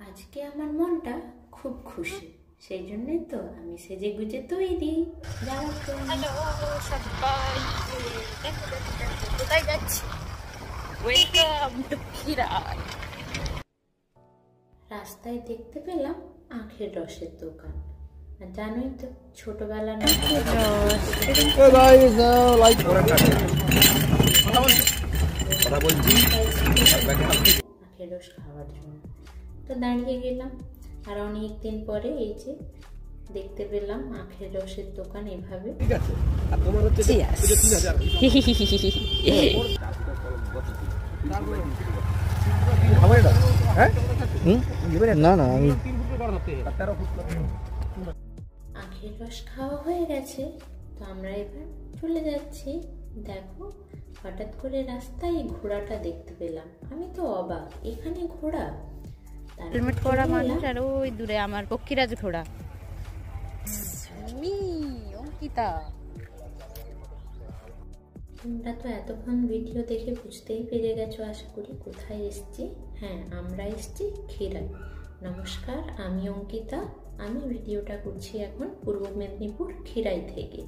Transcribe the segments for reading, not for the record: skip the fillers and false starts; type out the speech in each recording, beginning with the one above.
আজকে আমার মনটা খুব খুশি, সেই জন্যই তো আমি সেজে গুজে তৈরি যাওয়ার জন্য। হ্যালো সবাই, দেখো দেখো দেখো কোথায় যাচ্ছি। Welcome to Khirai. রাস্তায় দেখতে পেলাম আখের রসের দোকান। আর জানোই তো ছোটবেলা আখের রস খাওয়ার জন্য তো দাঁড়িয়ে গেলাম। আর অনেক দিন পরে এই যে দেখতে পেলাম আখের রসের দোকান এভাবে। ঠিক আছে, আর তোমার হচ্ছে 3000 না না আমি আখের রস খাওয়া হয়ে গেছে, তো আমরা এবার চলে যাচ্ছি। দেখো হঠাৎ করে রাস্তায় এই ঘোড়াটা দেখতে পেলাম, আমি তো অবাক, এখানে ঘোড়া। হেলমেট পরা মানুষ আর ওই দূরে আমার পক্ষীরাজ ঘোড়া। অঙ্কিতা, তোমরা তো এতক্ষণ ভিডিও দেখে বুঝতেই পেরে গেছো আশা করি কোথায় এসছি। হ্যাঁ, আমরা এসছি খিরাই। নমস্কার, আমি অঙ্কিতা। আমি ভিডিওটা করছি এখন পূর্ব মেদিনীপুর খিরাই থেকে।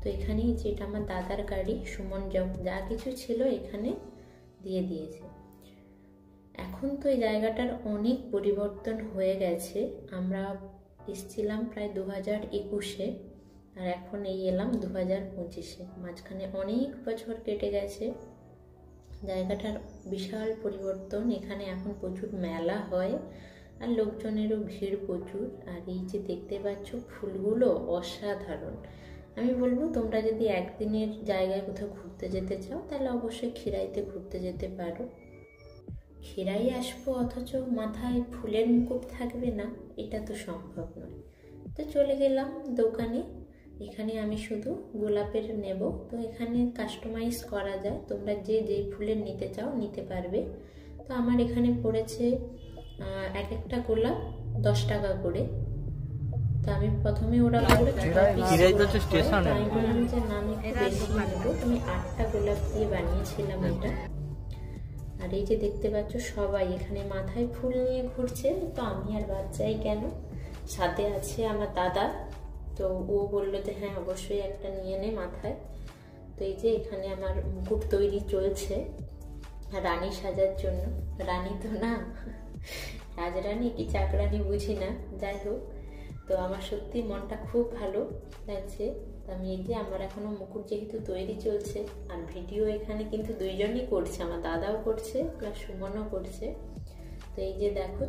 তো এখানেই যেটা আমার দাদার গাড়ি, সুমন যা কিছু ছিল এখানে দিয়ে দিয়েছে। এখন তো এই জায়গাটার অনেক পরিবর্তন হয়ে গেছে। আমরা এসছিলাম প্রায় 2021-এ, আর এখন এই এলাম 2025-এ। মাঝখানে অনেক বছর কেটে গেছে। জায়গাটার বিশাল পরিবর্তন। এখানে এখন প্রচুর মেলা হয় আর লোকজনেরও ভিড় প্রচুর। আর এই যে দেখতে পাচ্ছ ফুলগুলো অসাধারণ। আমি বলবো তোমরা যদি একদিনের জায়গায় কোথাও ঘুরতে যেতে চাও তাহলে অবশ্যই খিরাইতে ঘুরতে যেতে পারো। খিরাই আসবো অথচ মাথায় ফুলের মুকুট থাকবে না, এটা তো সম্ভব নয়। তো চলে গেলাম দোকানে। এখানে আমি শুধু গোলাপের নেব, তো এখানে কাস্টমাইজ করা যায়, তোমরা যে যেই ফুলের নিতে চাও নিতে পারবে। তো আমার এখানে পড়েছে এক একটা গোলাপ 10 টাকা করে। তো আমি প্রথমে ওরা বললো যে না আমি একটু বেশি নেবো, তুমি 8টা গোলাপ দিয়ে বানিয়েছিলাম এটা। আর এই যে দেখতে পাচ্ছ সবাই এখানে মাথায় ফুল নিয়ে ঘুরছে। তো আমি আর বাচ্চাই কেন, সাথে আছে আমার দাদা। তো ও বললো যে হ্যাঁ অবশ্যই একটা নিয়ে নে মাথায়। তো এই যে এখানে আমার মুকুট তৈরি চলছে রানী সাজার জন্য। রানী তো না, রাজরানী কি চাকরানি বুঝি না, যাই হোক। তো আমার সত্যি মনটা খুব ভালো লাগছে। আমি এই যে আমার এখনো মুকুট যেহেতু তৈরি চলছে, আর ভিডিও এখানে কিন্তু দুইজনই করছে, আমার দাদাও করছে প্লাস সুমনও করছে। তো এই যে দেখো